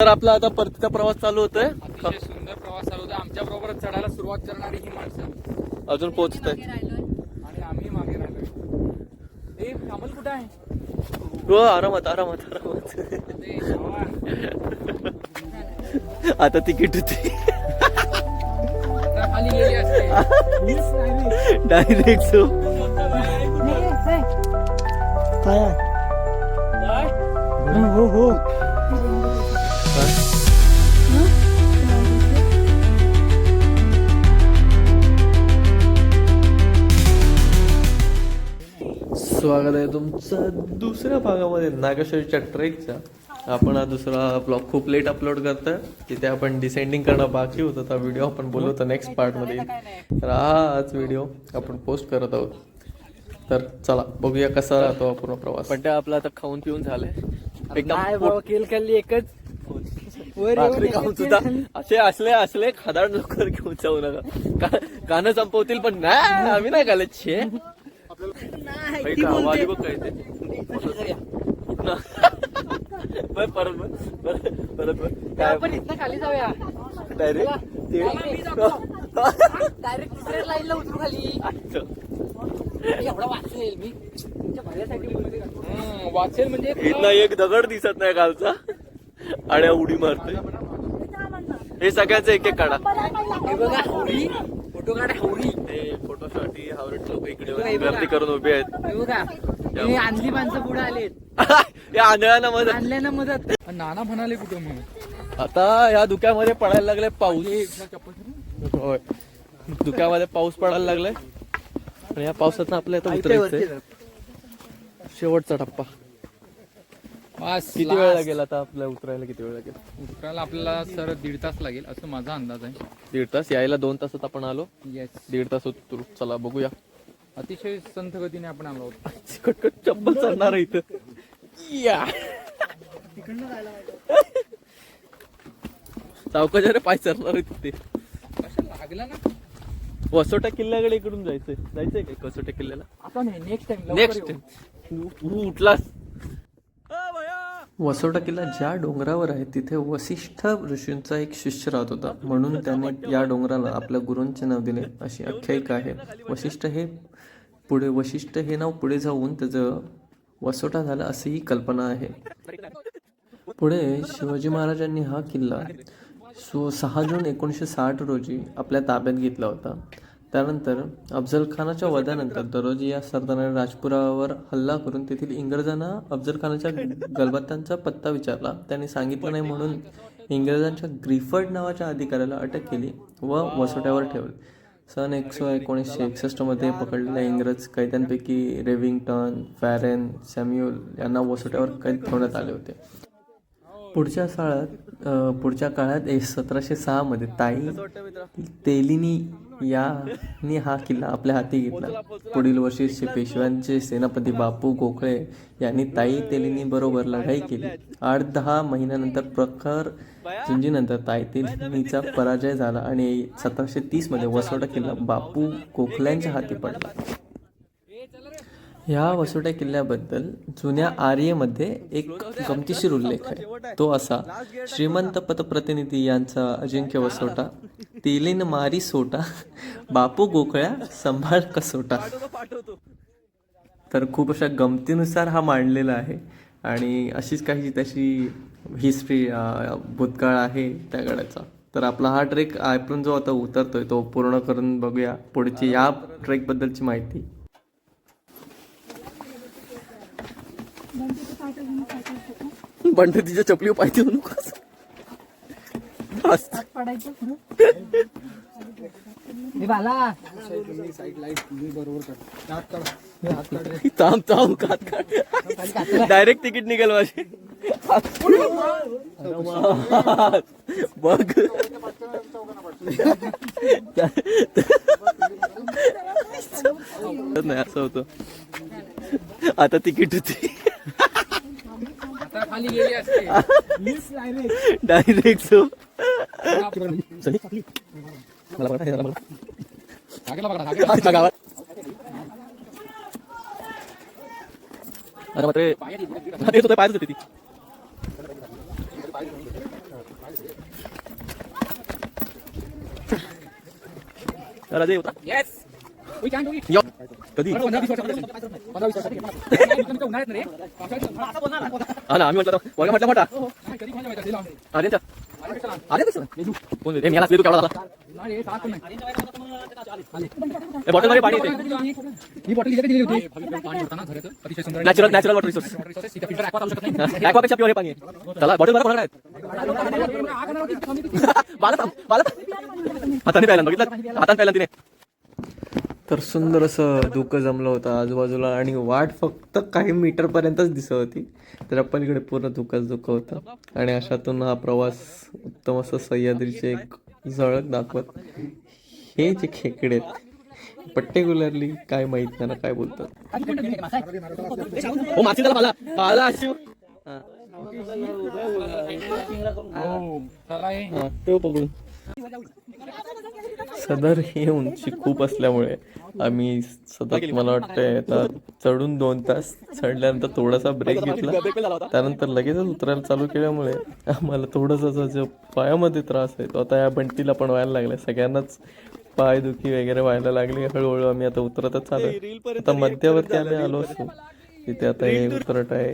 तर आपला आता परतीचा प्रवास चालू होतोय. अतिशय सुंदर प्रवास चालू होता. आमच्या बरोबर चढायला सुरुवात करणारी ही माणसं अजून पोहोचत आहे आणि आम्ही मागे राहिलो. ए कमल कुठे आहे? हो, आरामात आरामात आरामात. अरे देवा. आता तिकीट होती आता खाली गेली असते डायरेक्ट हो हो. स्वागत आहे तुमचं दुसऱ्या भागामध्ये नागेश्वरीच्या ट्रेकचा. आपण हा दुसरा ब्लॉग खूप लेट अपलोड करतोय. तिथे आपण डिसेंडिंग करणं बाकी होतं. तर व्हिडिओ आपण बोलवतो नेक्स्ट पार्टमध्ये. तर हाच व्हिडिओ आपण पोस्ट करत आहोत. तर चला बघूया कसा राहतो पूर्ण प्रवास. पण ते आपलं आता खाऊन पिऊन झालंय एकदम केल खाल्ली एकच भाकरी खाऊन सुद्धा असे असले असले खादाड लवकर घेऊन जाऊ नका. गाणं संपवतील पण नाही, आम्ही नाही घालत छे. आवाज बघ काय ते परत काय आपण इथनं खाली जाऊया डायरेक्ट डायरेक्ट तिसऱ्या लाईनला उतरू खाली. एवढा वाचेल मी तुमच्या भल्यासाठी वाचेल म्हणजे इथनं एक दगड दिसत नाही खालचा आणि उडी मारते. हे सगळ्यांचं एक एक काढा. हे बघा हवरी फोटो काढा. हवरी फोटोसाठी हावरेट लोक इकडे गर्दी करून उभे आहेत. हे बघा हे आणली माणसं पुढे आलेत. या आंधळ्यानं मदत आणल्यानं मदत. नाना म्हणाले कुठं मग आता या धुक्यामध्ये पडायला लागले पाऊस. होय, धुक्यामध्ये पाऊस पडायला लागलाय आणि या पावसात आपल्या इथं उतरायचंय. शेवटचा टप्पा. बस किती वेळ लागेल आता आपल्याला उतरायला? किती वेळ लागेल उतरायला? आपल्याला सर 1.5 तास लागेल असं माझा अंदाज आहे. 1.5 तास. यायला 2 तासात आपण आलो. येस 1.5 तास उतरू. चला बघूया. अतिशय संथ गतीने आपण आलो आहोत. कटकट चप्पल चालणार आहे इथं. या सावकाश रे, पाय चालणार आहे तिथे. कशा लागला ना. वसोटा किल्ल्याकडे इकडून जायचंय काय? कसोटा किल्ल्याला आता नाही, नेक्स्ट टाइम. नेक्स्ट तू उठलास. वसोटा किल्ला ज्या डोंगरावर आहे तिथे वसिष्ठ ऋषींचा एक शिष्य राहत होता, म्हणून त्याने या डोंगराला आपल्या गुरूंचे नाव दिले अशी आख्यायिका आहे. वशिष्ठ हे नाव पुढे जाऊन त्याचं वसोटा झालं अशी ही कल्पना आहे. पुढे शिवाजी महाराजांनी हा किल्ला 6 जून 1960 रोजी आपल्या ताब्यात घेतला होता. त्यानंतर अफजल खानाच्या वधानंतर दरोजी या सरदाराने राजपुरावर हल्ला करून तेथील इंग्रजांना अफजल खानाच्या गलबतांचा पत्ता विचारला. त्यांनी सांगितलं नाही म्हणून इंग्रजांच्या ग्रिफर्ड नावाच्या अधिकाऱ्याला अटक केली व वसोट्यावर ठेवले. सन 1961 मध्ये पकडलेल्या इंग्रज कैद्यांपैकी रेविंग्टन, फॅरेन, सॅम्युअल यांना वसोट्यावर कैद ठेवण्यात आले होते. पुढच्या काळात 1706 मध्ये ताई तेलिनी यांनी हा किल्ला आपल्या हाती घेतला. पुढील वर्षी पेशव्यांचे सेनापती बापू गोखळे यांनी ताई तेलिनी बरोबर लढाई केली. 8-10 महिन्यानंतर प्रखर झुंजीनंतर ताई तेलिनीचा पराजय झाला आणि 1730 मध्ये वसोटा किल्ला बापू गोखल्यांच्या हाती पडला. ह्या वसोटा किल्ल्याबद्दल जुन्या आर्यमध्ये एक गमतीशीर उल्लेख आहे. तो असा: श्रीमंत पतप्रतिनिधी यांचा अजिंक्य वसोटा, तेलिन मारी सोटा, बापू गोखळ्या संभाळ कसोटा. तर खूप अशा गमतीनुसार हा मांडलेला आहे आणि अशीच काही तशी हिस्ट्री भूतकाळ आहे त्या गडाचा. तर आपला हा ट्रेक आपण जो आता उतरतोय तो पूर्ण करून बघूया पुढची या ट्रेकबद्दलची माहिती. बंड तिच्या चपली पाहिजे नकोस. डायरेक्ट तिकीट निघेल माझी. बघ नाही असं होतं. आता तिकीट होती खाली गेली असते डायरेक्ट. गावात अरे मात्र पाहिजे होती ती. राजे उतरा. Yes we can do it. यो. कधी 15-20 वर्षासाठी हा ना आम्ही म्हटलं वर्ग म्हटलं मोठा कधी कोणाच्या माहिती असेल अरे अरे कोण मी याला तू केवढा झाला नाही सात पण नाही बॉटल मध्ये पाणी येते ही बॉटल इथे दिली होती पाणी होतं ना घराचं अतिशय सुंदर नॅचरल वॉटर रिसोर्स इथे फिल्टर ऍक्वा चालू शकत नाही ऍक्वापेक्षा प्युअर पाणी आहे चला बॉटल बरं कोणाकडे आहेत हाताने प्यायला बघितलं हाताने प्यायला तिने तर सुंदर असं धुकं जमलं होतं आजूबाजूला आणि वाट फक्त काही मीटर पर्यंतच दिसत होती तर पलीकडे पूर्ण धुकंच होतं आणि अशातून हा प्रवास उत्तम असं सह्याद्रीचे एक झळक दाखवत हे जे खेकडे आहेत पर्टिक्युलरली काय माहित नाही ना काय बोलतात हो मासी त्याला पाला पाला अशी ठेव पकडून सदर ही उंची खूप असल्यामुळे आम्ही सतत मला वाटतंय आता चढून 2 तास चढल्यानंतर थोडासा ब्रेक घेतला त्यानंतर लगेचच उतरायला चालू केल्यामुळे आम्हाला थोडासा जो पायामध्ये त्रास आहे तो आता या बंटीला पण व्हायला लागला सगळ्यांनाच पाय दुखी वगैरे व्हायला लागली हळूहळू आम्ही आता उतरतच चालू आता मध्यवर्ती आम्ही आलो असतो तिथे आता हे उतरट आहे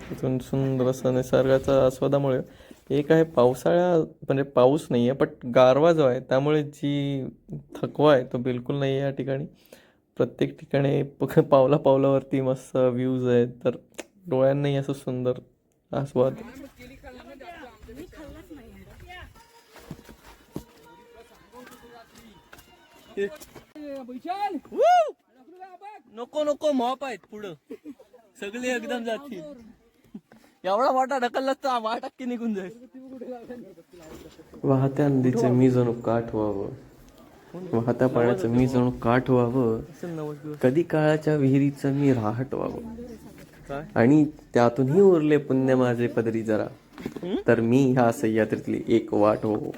तिथून सुंदर असं निसर्गाचा आस्वादामुळे एक आहे पावसाळा म्हणजे पाऊस नाही आहे बट गारवा जो आहे त्यामुळे जी थकवा आहे तो बिलकुल नाही आहे या ठिकाणी प्रत्येक ठिकाणी पावला पावलावरती मस्त व्ह्यूज आहेत तर डोळ्यांनाही असं सुंदर आस्वाद नको नको मॉप आहेत पुढं सगळे एकदम जातील एवढा मोठा ढकलला तर 10% निघून जाईल वाहत्या नदीचे मी जणू काठ व्हावं वाहत्या पाण्याचं मी जणू काठ व्हावं कधी काळाच्या विहिरीचं मी राहट व्हावं आणि त्यातूनही उरले पुण्य माझे पदरी जरा तर मी ह्या सह्याद्रीतली एक वाट हो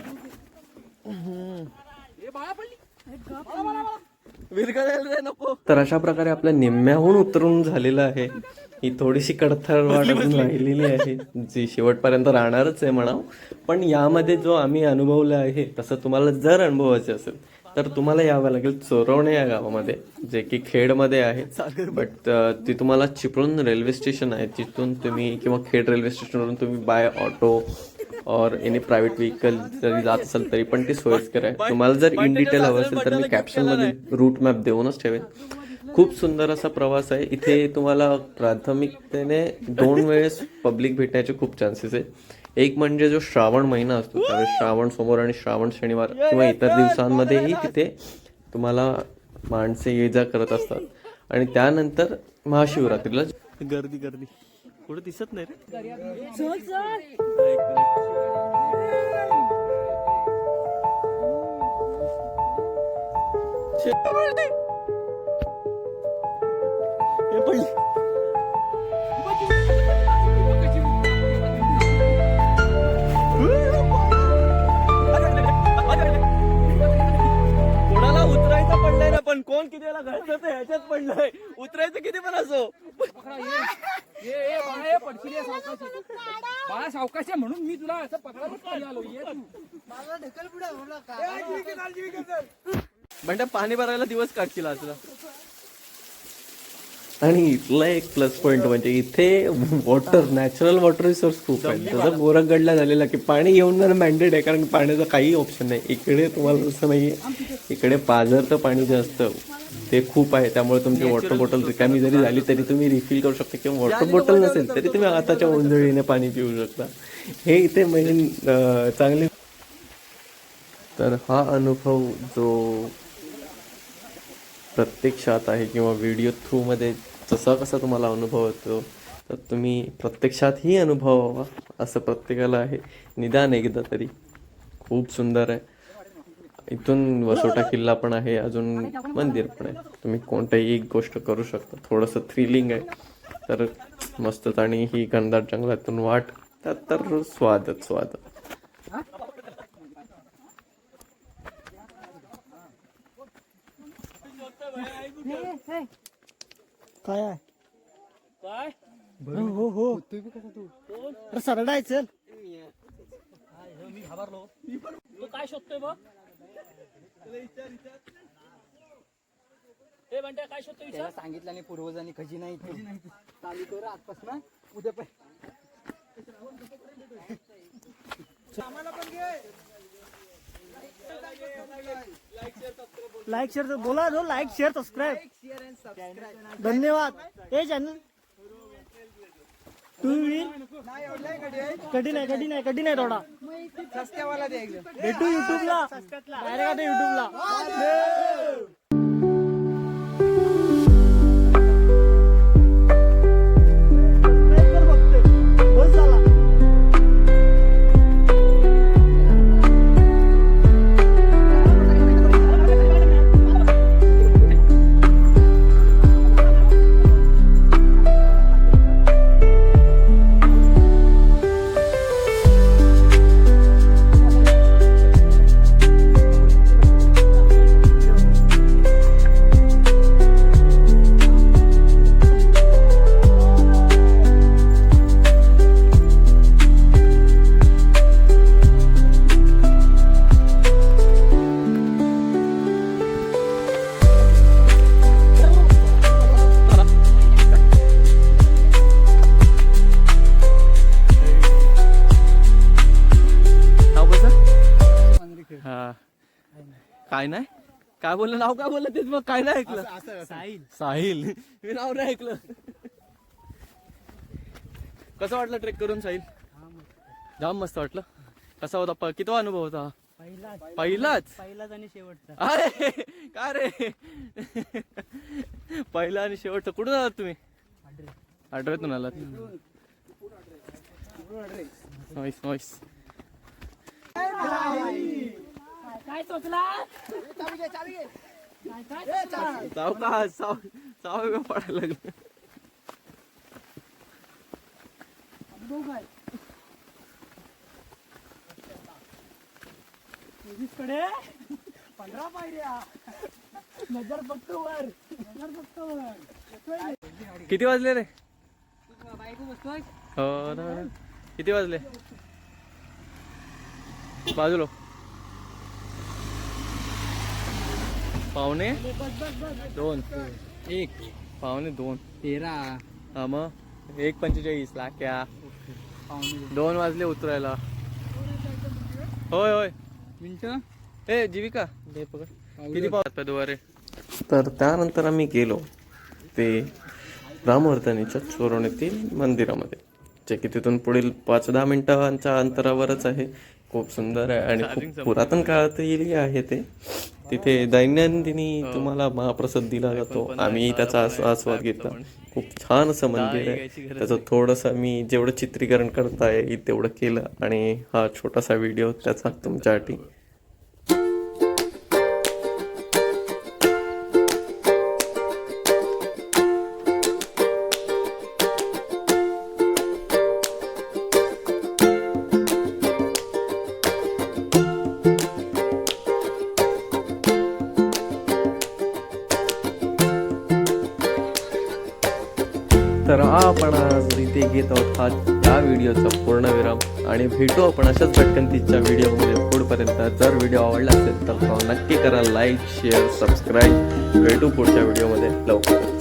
तर अशा प्रकारे आपल्या निम्म्याहून उतरून झालेलं आहे ही थोडीशी कडथळ वाट अजून राहिलेली आहे जी शेवटपर्यंत राहणारच आहे म्हणावं पण यामध्ये जो आम्ही अनुभवलं आहे तसं तुम्हाला जर अनुभवायचं असेल तर तुम्हाला यावं लागेल चोरवणे या गावामध्ये जे की खेडमध्ये आहे बट ती तुम्हाला चिपळूण रेल्वे स्टेशन आहे तिथून तुम्ही किंवा खेड रेल्वे स्टेशनवरून तुम्ही बाय ऑटो और एनी प्रायव्हेट व्हेकल जरी जात असेल तरी पण ती सोयीस्कर आहे तुम्हाला जर इन डिटेल हवं असेल तर मी कॅप्शनमध्ये रूट मॅप देऊनच ठेवेन खूप सुंदर असा प्रवास आहे इथे तुम्हाला प्राथमिकतेने 2 वेळेस पब्लिक भेटण्याचे खूप चान्सेस आहे एक म्हणजे जो श्रावण महिना असतो त्यावेळेस श्रावण सोमवार आणि श्रावण शनिवार किंवा इतर दिवसांमध्येही तिथे तुम्हाला माणसे ये जा करत असतात आणि त्यानंतर महाशिवरात्रीला गर्दी गर्दी कुठे दिसत नाही रे कोणाला उतरायचं पडलंय ना पण कोण किती वेळा घडतं ते ह्याच्यात पडलंय उतरायचं किती पण असो बाळा सावकाश म्हणून मी तुला असं पकडून आलो म्हणजे पाणी भरायला दिवस काढशील असला आणि इथला एक प्लस पॉइंट म्हणजे इथे वॉटर नॅचरल वॉटर रिसोर्स खूप आहे जसं गोरखगडला झालेला की पाणी घेऊन जाणं मॅन्डेट आहे कारण पाण्याचं काही ऑप्शन नाही इकडे तुम्हाला तसं नाहीये इकडे पाझरतं पाणी जे असतं ते खूप आहे त्यामुळे तुमची वॉटर बॉटल रिकामी जरी झाली तरी तुम्ही रिफिल करू शकता किंवा वॉटर बॉटल नसेल तरी तुम्ही हाताच्या ओंजळीने पाणी पिऊ शकता हे इथे मेन चांगले तर हा अनुभव जो प्रत्यक्षात आहे किंवा व्हिडिओ थ्रूमध्ये जसा कसा तुम्हाला अनुभव येतो तर तुम्ही प्रत्यक्षातही अनुभवावा असं प्रत्येकाला आहे निदान एकदा तरी खूप सुंदर आहे इथून वसोटा किल्ला पण आहे अजून मंदिर पण आहे तुम्ही कोणत्याही एक गोष्ट करू शकता थोडंसं थ्रिलिंग आहे तर मस्तच आणि ही घनदाट जंगलातून वाट त्यात तर स्वादच स्वाद काय आहे काय हो हो सरळ आहे चल तू काय शोधतोय बघ हे म्हणते काय शोधतोय त्याला सांगितलं नाही पूर्वजांनी खजी नाही चालू कर आजपासून उद्या पण लाईक शेअर बोला जो लाईक शेअर सबस्क्राईब धन्यवाद हे चॅनल टू व्हील कधी नाही थोडा भेटू युट्यूबला डायरेक्ट आता युट्यूबला काय नाही काय बोललं नाव काय बोललं तेच मग काय नाही ऐकलं साहिल मी नाव नाही ऐकलं कसं वाटलं ट्रेक करून साहिल जाम मस्त वाटलं कसा होता कितवा अनुभव होता पहिलाच आणि शेवटचा अरे काय रे पहिला आणि शेवटचं कुठून आलात तुम्ही आड्रेतून आलात नॉईस नॉईस काय सोचला साव का साव पडायला लागलं कडे 15 पायऱ्या नजर फक्त वर किती वाजले रे बायको बसतोय हो ना किती वाजले बाजूला पावणे 2 पावणे 2 13 हा मग 1:45 लाख्या 2 वाजले उतरायला होय होय मिनिटं ए जीविका दे पकड किती पावत दुवारे तर त्यानंतर आम्ही गेलो ते रामवर्धनीच्या चोरवणीतील मंदिरामध्ये जे की तिथून पुढील 5-10 मिनिटांच्या अंतरावरच आहे खूप सुंदर आहे आणि खूप पुरातन काळातही आहे ते तिथे दैनंदिनी तुम्हाला महाप्रसाद दिला जातो आम्ही त्याचा आस्वाद घेतला खूप छान असं मंदिर आहे त्याचं थोडंसं मी जेवढं चित्रीकरण करता येईल तेवढं केलं आणि हा छोटासा व्हिडिओ त्याचा तुमच्यासाठी तर आपण आज इथे घेत आहोत हा या व्हिडिओचा पूर्णविराम आणि भेटू आपण अशाच भटकंतीच्या व्हिडिओमध्ये पुढपर्यंत जर व्हिडिओ आवडला असेल तर नक्की करा लाईक शेअर सबस्क्राईब भेटू पुढच्या व्हिडिओमध्ये लवकर